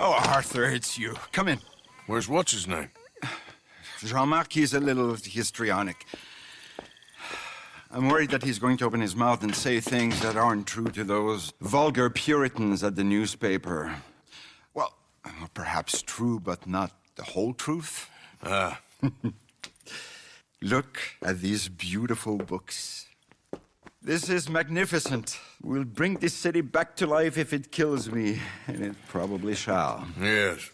Oh, Arthur, it's you. Come in. Where's what's-his-name? Jean-Marc, he's a little histrionic. I'm worried that he's going to open his mouth and say things that aren't true to those vulgar Puritans at the newspaper. Well, perhaps true, but not the whole truth. Look at these beautiful books. This is magnificent. We'll bring this city back to life if it kills me, and it probably shall. Yes.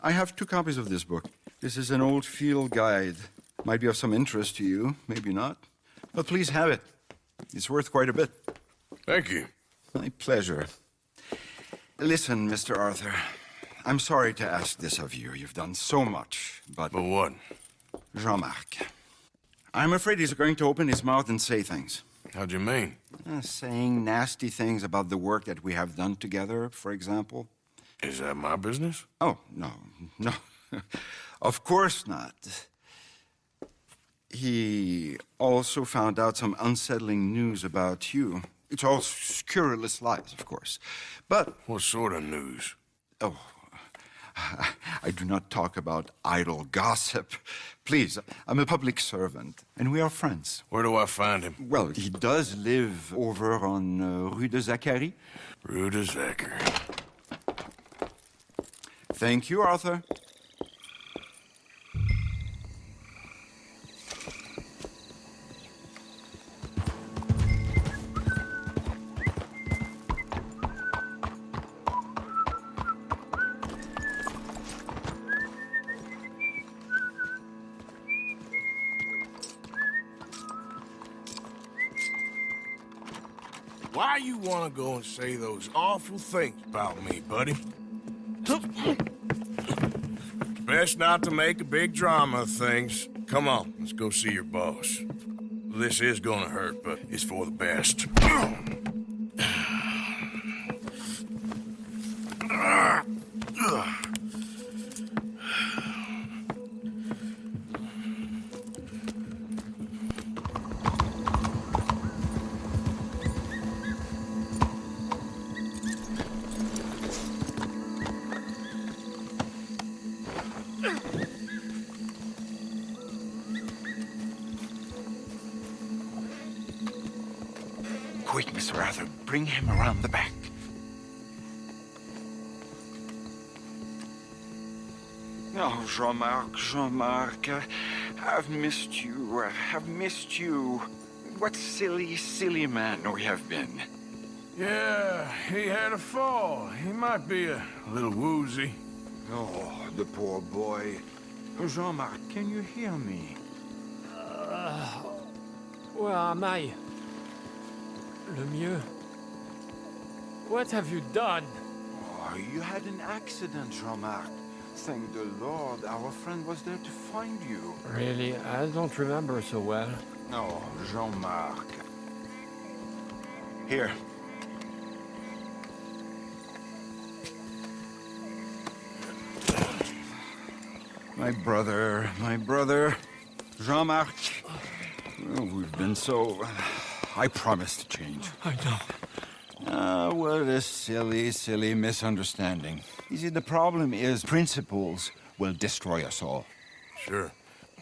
I have 2 copies of this book. This is an old field guide. Might be of some interest to you, maybe not. But please have it. It's worth quite a bit. Thank you. My pleasure. Listen, Mr. Arthur, I'm sorry to ask this of you. You've done so much, but... But what? Jean-Marc, I'm afraid he's going to open his mouth and say things. How'd you mean? Saying nasty things about the work that we have done together, for example. Is that my business? Oh, no. Of course not. He also found out some unsettling news about you. It's all scurrilous lies, of course. But... What sort of news? Oh, I do not talk about idle gossip. Please, I'm a public servant, and we are friends. Where do I find him? Well, he does live over on Rue de Zacharie. Rue de Zachary. Thank you, Arthur. Why you want to go and say those awful things about me, buddy? Best not to make a big drama of things. Come on, let's go see your boss. This is gonna hurt, but it's for the best. Quick, Mr. Arthur, bring him around the back. Oh, Jean-Marc, I've missed you. I've missed you. What silly man we have been. Yeah, he had a fall. He might be a little woozy. Oh, the poor boy. Jean-Marc, can you hear me? Where am I? Lemieux? What have you done? Oh, you had an accident, Jean-Marc. Thank the Lord, our friend was there to find you. Really, I don't remember so well. Oh, Jean-Marc. Here. My brother, Jean-Marc. Oh, we've been so... I promise to change. I know. What a silly misunderstanding. You see, the problem is principles will destroy us all. Sure.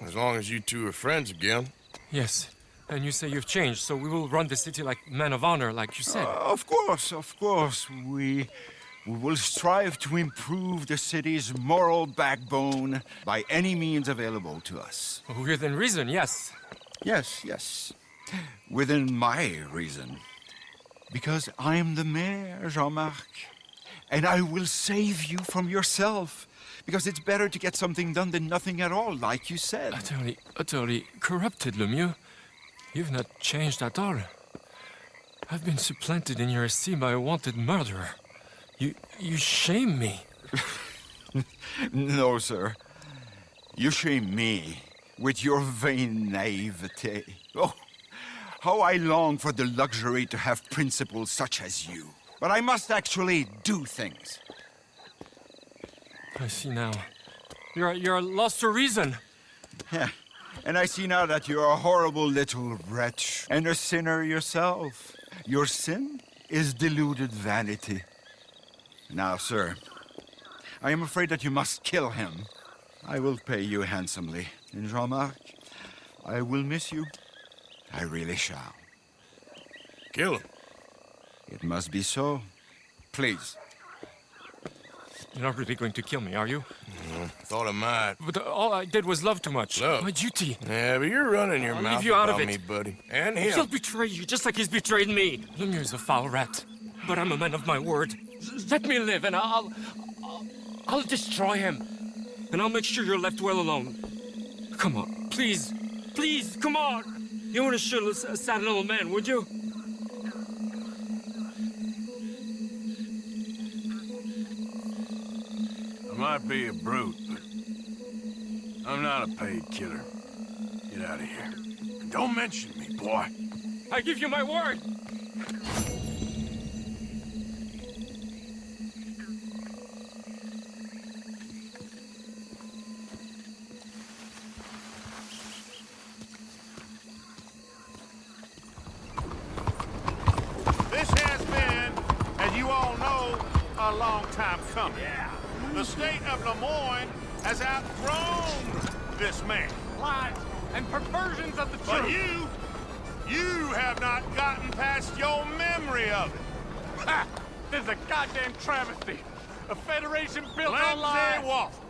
As long as you two are friends again. Yes, and you say you've changed, so we will run the city like men of honor, like you said. Of course. We will strive to improve the city's moral backbone by any means available to us. Within reason, yes. Yes. Within my reason. Because I'm the mayor, Jean-Marc. And I will save you from yourself. Because it's better to get something done than nothing at all, like you said. Utterly corrupted, Lemieux. You've not changed at all. I've been supplanted in your esteem by a wanted murderer. You shame me. No, sir. You shame me with your vain naivete. Oh, how I long for the luxury to have principles such as you. But I must actually do things. I see now. You're lost to reason. Yeah. And I see now that you're a horrible little wretch and a sinner yourself. Your sin is deluded vanity. Now, sir, I am afraid that you must kill him. I will pay you handsomely, Jean-Marc. I will miss you. I really shall. Kill him. It must be so. Please. You're not really going to kill me, are you? Thought I might. But all I did was love too much. Love? My duty. Yeah, but you're running your I'll mouth leave you out about of me, it. buddy. And him. He'll betray you just like he's betrayed me. Lemieux's a foul rat, but I'm a man of my word. Let me live, and I'll destroy him, and I'll make sure you're left well alone. Come on, please, please, come on. You wouldn't shoot a sad little man, would you? I might be a brute, but I'm not a paid killer. Get out of here. And don't mention me, boy. I give you my word. This has been, as you all know, a long time coming. The state of Lemoyne has outgrown this man. Lies and perversions of the But truth. you have not gotten past your memory of it. Ha! This is a goddamn travesty. A federation built on lies. Lindsay Wolf,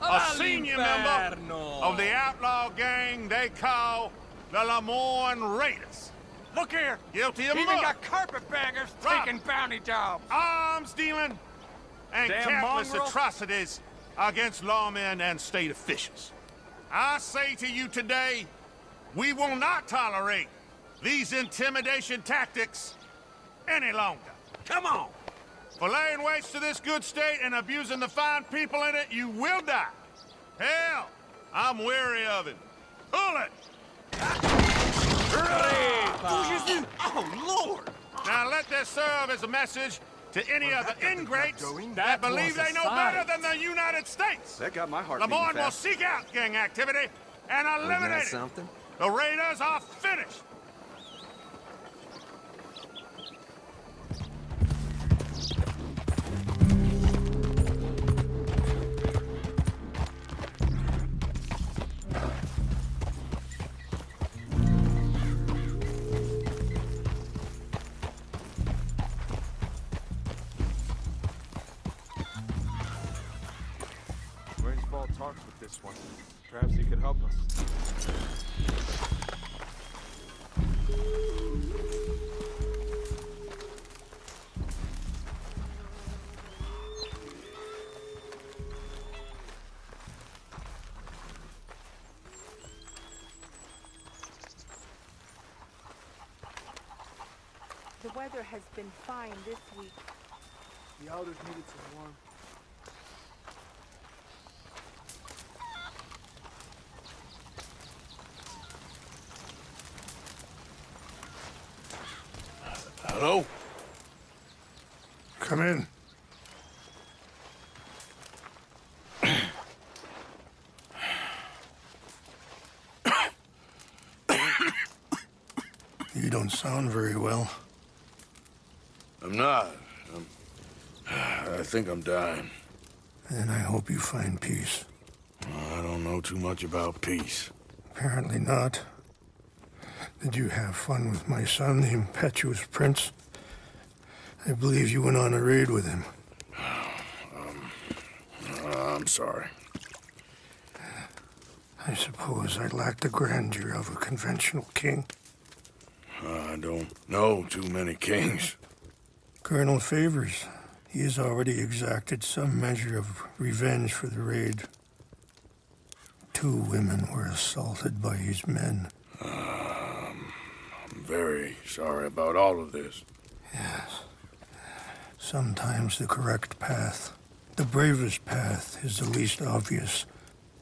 a senior member of the outlaw gang they call the Lemoyne Raiders. Look here. Guilty of Even murder, got carpetbaggers Rob. taking bounty jobs. arms dealing, and Damn countless mongrel. atrocities against lawmen and state officials. I say to you today, we will not tolerate these intimidation tactics any longer. Come on! For laying waste to this good state and abusing the fine people in it, you will die. Hell, I'm weary of it. Pull it! Oh, Lord! Now let this serve as a message to any other ingrates that believe they know better than the United States. That got my heart Lemoyne beating will fast. seek out gang activity and eliminate it. something? The Raiders are finished. Rainsball talks with this one. Perhaps he could help us. The weather has been fine this week. The elders needed some warmth. Hello? Come in. You don't sound very well. I'm not. I think I'm dying. And I hope you find peace. I don't know too much about peace. Apparently not. Did you have fun with my son, the impetuous prince? I believe you went on a raid with him. I'm sorry. I suppose I lack the grandeur of a conventional king. I don't know too many kings. Colonel Favors, he has already exacted some measure of revenge for the raid. 2 women were assaulted by his men. I'm very sorry about all of this. Yes. Sometimes the correct path, the bravest path, is the least obvious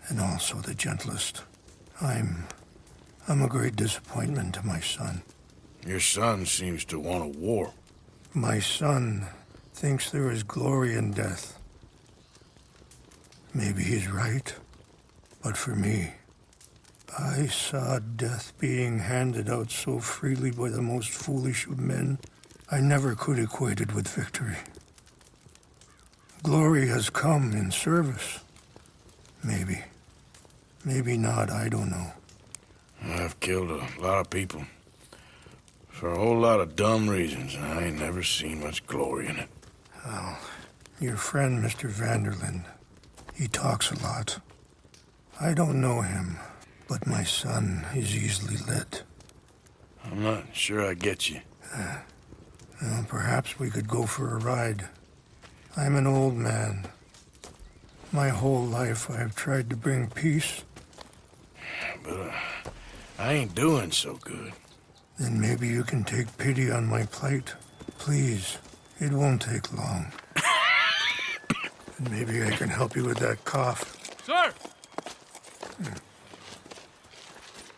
and also the gentlest. I'm a great disappointment to my son. Your son seems to want a war. My son thinks there is glory in death. Maybe he's right, but for me, I saw death being handed out so freely by the most foolish of men, I never could equate it with victory. Glory has come in service. Maybe. Maybe not, I don't know. I've killed a lot of people. For a whole lot of dumb reasons, and I ain't never seen much glory in it. Well, your friend, Mr. Vanderlyn, he talks a lot. I don't know him, but my son is easily led. I'm not sure I get you. Well, perhaps we could go for a ride. I'm an old man. My whole life I have tried to bring peace. But I ain't doing so good. Then maybe you can take pity on my plight. Please, it won't take long. And maybe I can help you with that cough. Sir!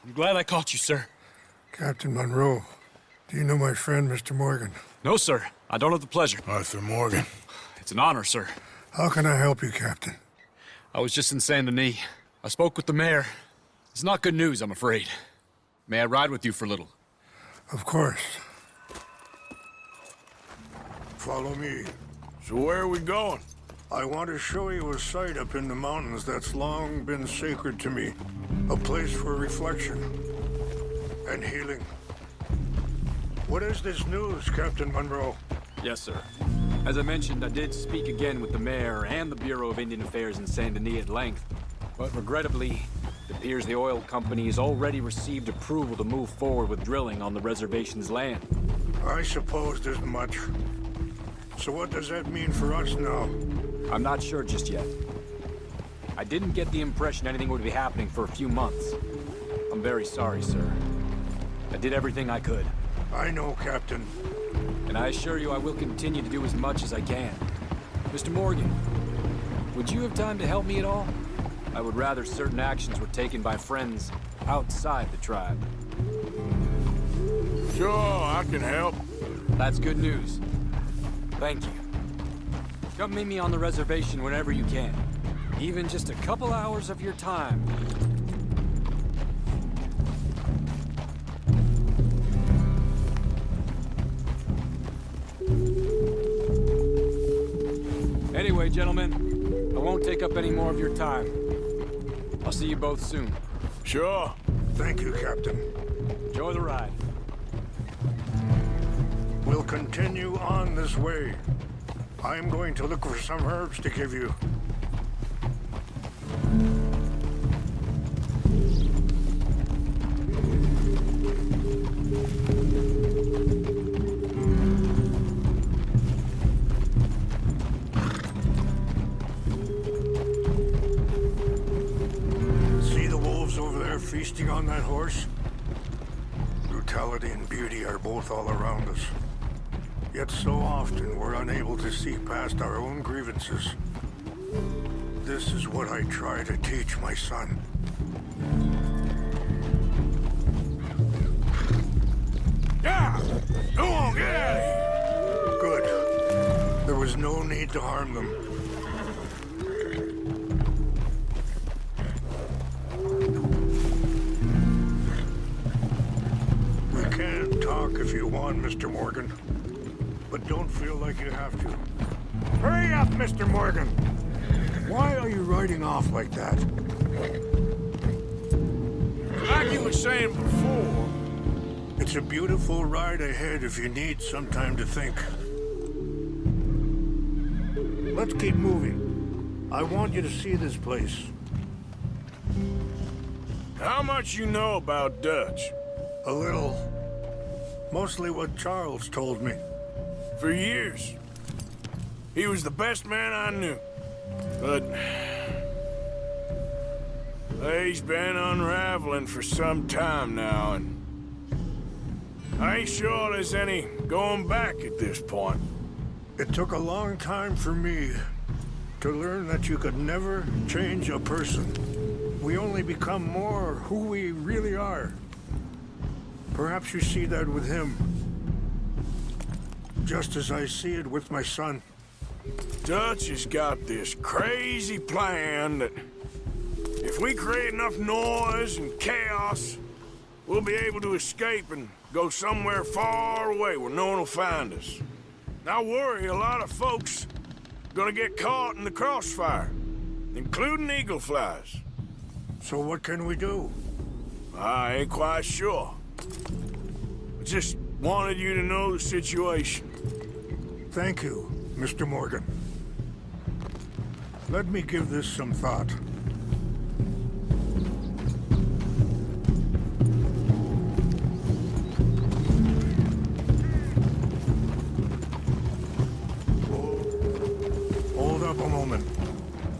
I'm glad I caught you, sir. Captain Monroe, do you know my friend, Mr. Morgan? No, sir. I don't have the pleasure. Arthur Morgan. It's an honor, sir. How can I help you, Captain? I was just in Saint Denis. I spoke with the mayor. It's not good news, I'm afraid. May I ride with you for a little? Of course. Follow me. So where are we going? I want to show you a site up in the mountains that's long been sacred to me. A place for reflection and healing. What is this news, Captain Monroe? Yes, sir. As I mentioned, I did speak again with the mayor and the Bureau of Indian Affairs in Saint Denis at length. But regrettably, it appears the oil company has already received approval to move forward with drilling on the reservation's land. I suppose there's much. So what does that mean for us now? I'm not sure just yet. I didn't get the impression anything would be happening for a few months. I'm very sorry, sir. I did everything I could. I know, Captain. And I assure you I will continue to do as much as I can. Mr. Morgan, would you have time to help me at all? I would rather certain actions were taken by friends outside the tribe. Sure, I can help. That's good news. Thank you. Come meet me on the reservation whenever you can. Even just a couple hours of your time. Anyway, gentlemen, I won't take up any more of your time. I'll see you both soon. Sure. Thank you, Captain. Enjoy the ride. We'll continue on this way. I'm going to look for some herbs to give you. See the wolves over there feasting on that horse? Brutality and beauty are both all around us. Yet so often we're unable to see past our own grievances. This is what I try to teach my son. Yeah! Go on, get out of here! Good. There was no need to harm them. We can talk if you want, Mr. Morgan. But don't feel like you have to. Hurry up, Mr. Morgan! Why are you riding off like that? Like you were saying before, It's a beautiful ride ahead if you need some time to think. Let's keep moving. I want you to see this place. how much you know about Dutch? A little. Mostly what Charles told me. For years. He was the best man I knew. But he's been unraveling for some time now, and I ain't sure there's any going back at this point. It took a long time for me to learn that you could never change a person. We only become more who we really are. Perhaps you see that with him. Just as I see it with my son. Dutch has got this crazy plan that if we create enough noise and chaos, we'll be able to escape and go somewhere far away where no one will find us. I worry a lot of folks gonna get caught in the crossfire, including eagle flies. So what can we do? I ain't quite sure. I just wanted you to know the situation. Thank you, Mr. Morgan. Let me give this some thought. Hold up a moment.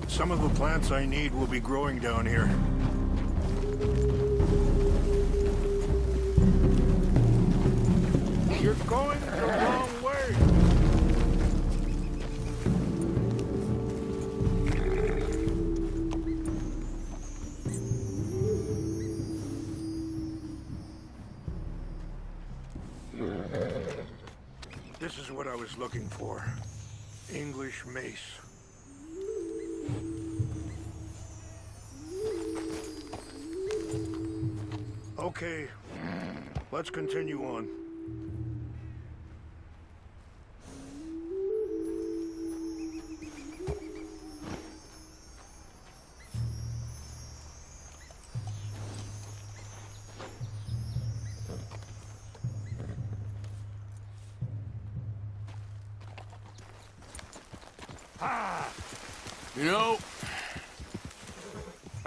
Some of the plants I need will be growing down here. You're going the wrong way. This is what I was looking for. English mace. Okay, let's continue on. You know,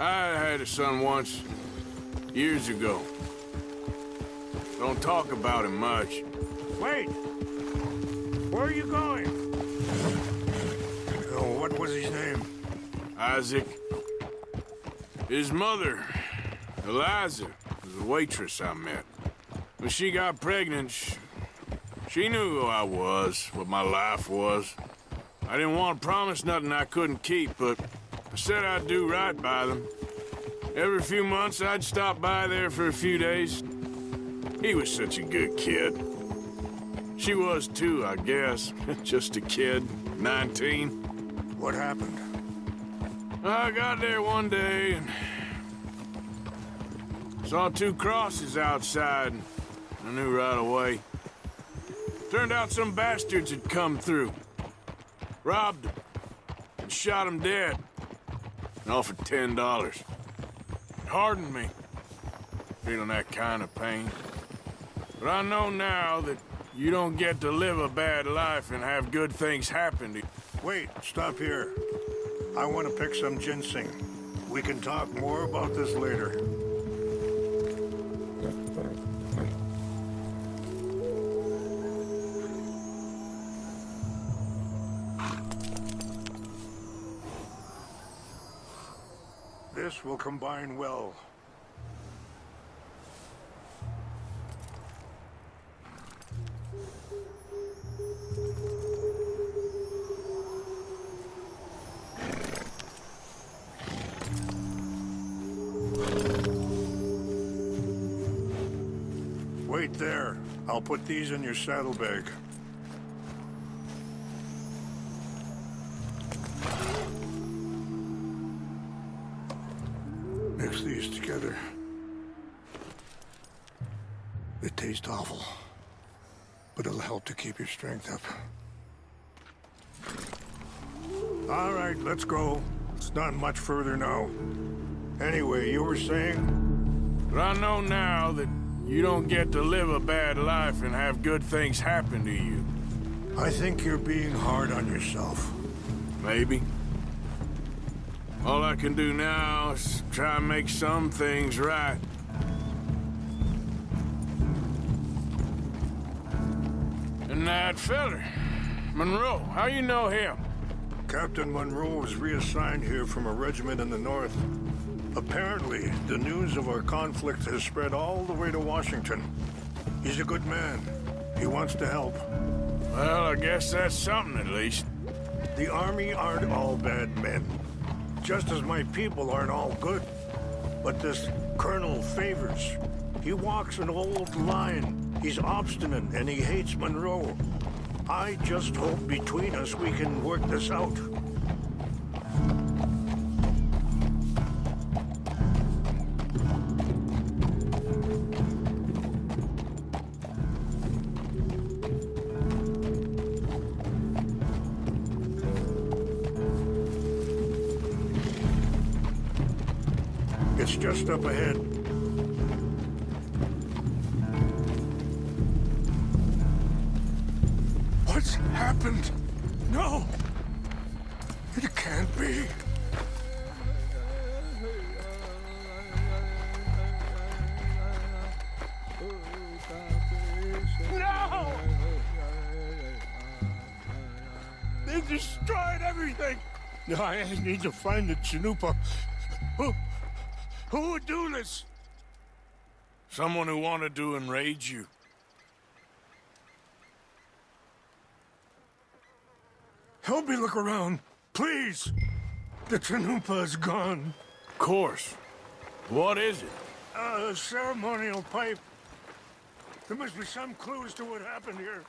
I had a son once, years ago. Don't talk about him much. Wait! Where are you going? Oh, what was his name? Isaac. His mother, Eliza, was a waitress I met. When she got pregnant, she knew who I was, what my life was. I didn't want to promise nothing I couldn't keep, but I said I'd do right by them. Every few months, I'd stop by there for a few days. He was such a good kid. She was too, I guess. Just a kid, 19. What happened? I got there one day and saw 2 crosses outside, and I knew right away. Turned out some bastards had come through. Robbed him and shot him dead and offered $10. It hardened me, feeling that kind of pain. But I know now that you don't get to live a bad life and have good things happen to you. Wait, stop here. I want to pick some ginseng. We can talk more about this later. This will combine well. Wait there. I'll put these in your saddlebag. Mix these together. It tastes awful, but it'll help to keep your strength up. All right, let's go. It's not much further now. Anyway, you were saying? But I know now that you don't get to live a bad life and have good things happen to you. I think you're being hard on yourself. Maybe. All I can do now is try and make some things right. And that feller, Monroe, how you know him? Captain Monroe was reassigned here from a regiment in the north. Apparently, the news of our conflict has spread all the way to Washington. He's a good man. He wants to help. Well, I guess that's something at least. The Army aren't all bad men. Just as my people aren't all good. But this Colonel Favors, he walks an old line. He's obstinate and he hates Monroe. I just hope between us we can work this out. It's just up ahead. What's happened? No! It can't be. No! They destroyed everything! I need to find the Chanupa. Who would do this? Someone who wanted to enrage you. Help me look around, please. The Chanupa is gone. Of course. What is it? A ceremonial pipe. There must be some clues to what happened here.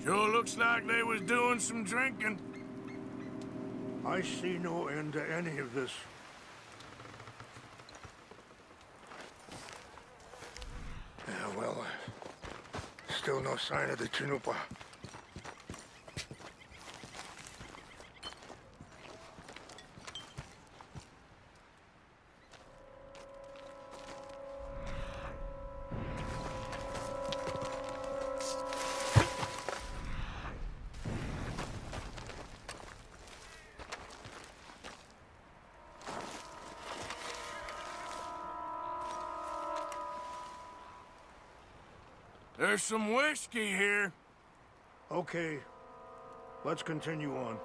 Sure looks like they was doing some drinking. I see no end to any of this. Yeah, well, still no sign of the Chanupa. There's some whiskey here. Okay, let's continue on.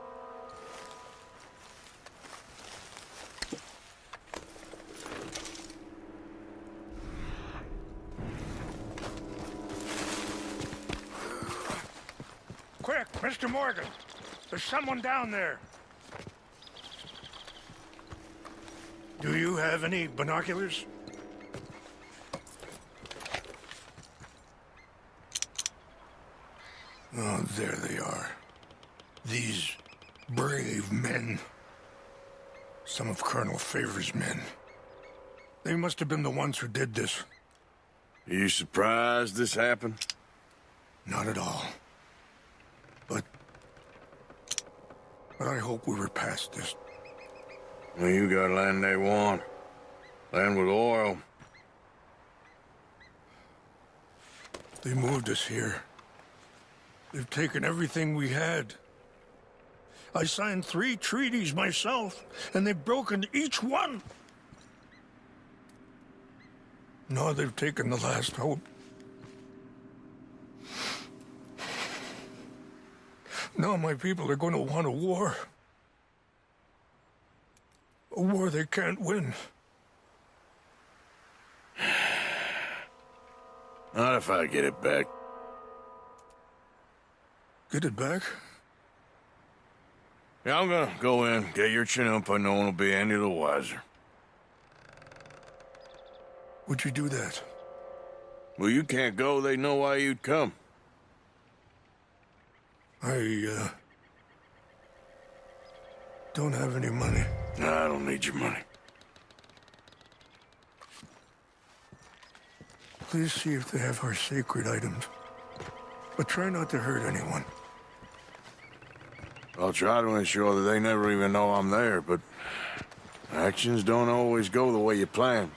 Quick, Mr. Morgan. There's someone down there. Do you have any binoculars? Oh, there they are. These brave men. Some of Colonel Favor's men. They must have been the ones who did this. Are you surprised this happened? Not at all. But I hope we were past this. Well, you got land they want. Land with oil. They moved us here. They've taken everything we had. I signed 3 treaties myself, and they've broken each one. Now they've taken the last hope. Now my people are going to want a war. A war they can't win. Not if I get it back. Get it back? Yeah, I'm gonna go in, get your Chanupa, no one will be any the wiser. Would you do that? Well, you can't go, they know why you'd come. I don't have any money. No, I don't need your money. Please see if they have our sacred items. But try not to hurt anyone. I'll try to ensure that they never even know I'm there, but actions don't always go the way you plan.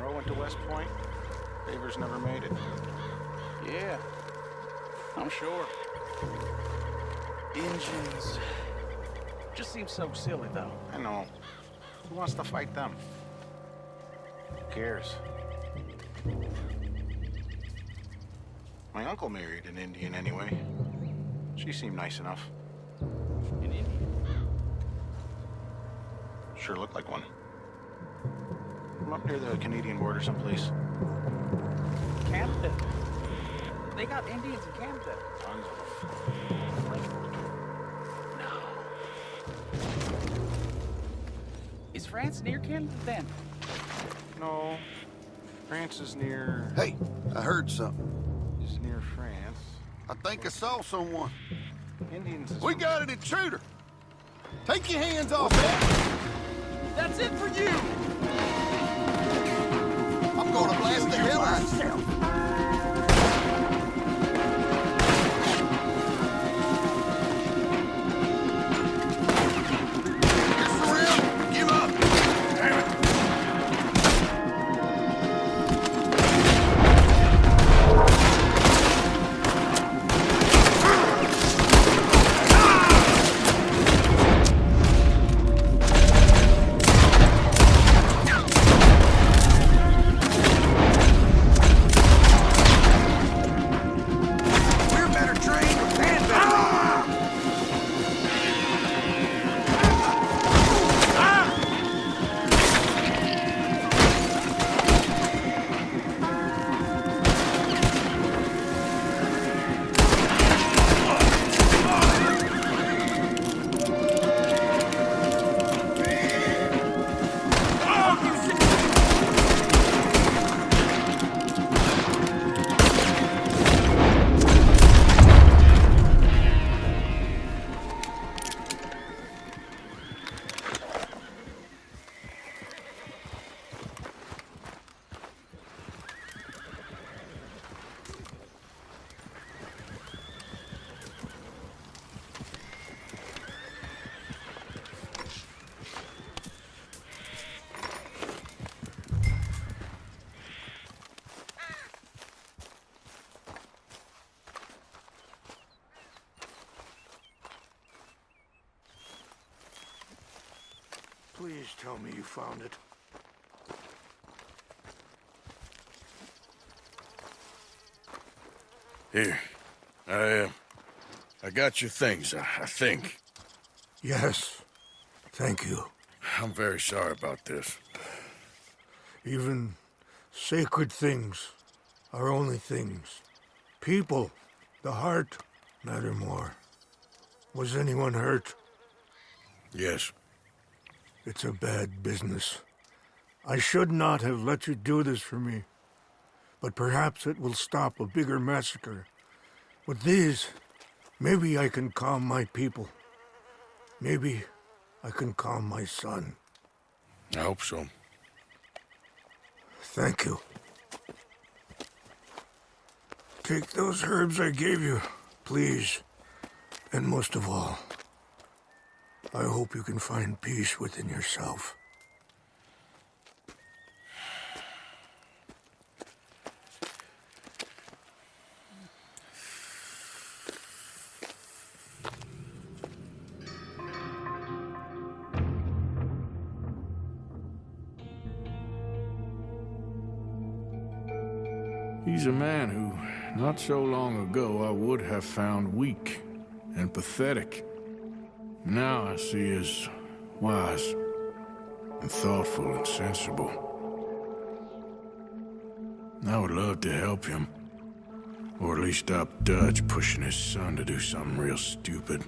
Monroe went to West Point, Favors never made it. Yeah, I'm sure. Engines. Just seems so silly, though. I know. Who wants to fight them? Who cares? My uncle married an Indian anyway. She seemed nice enough. An Indian? Sure looked like one. From up near the Canadian border someplace. Canada. They got Indians in Canada. Tons of them. Is France near Canada then? No. France is near... Hey, I heard something. Is near France. I think I saw someone. Indians is... We got an intruder. Take your hands off that. That's it for you! I'm gonna blast the hell out of you. Please tell me you found it. Here. I got your things, I think. Yes. Thank you. I'm very sorry about this. Even sacred things are only things. People, the heart, matter more. Was anyone hurt? Yes. It's a bad business. I should not have let you do this for me. But perhaps it will stop a bigger massacre. With these, maybe I can calm my people. Maybe I can calm my son. I hope so. Thank you. Take those herbs I gave you, please. And most of all, I hope you can find peace within yourself. He's a man who, not so long ago, I would have found weak and pathetic. Now I see as wise and thoughtful and sensible. I would love to help him, or at least stop Dutch pushing his son to do something real stupid.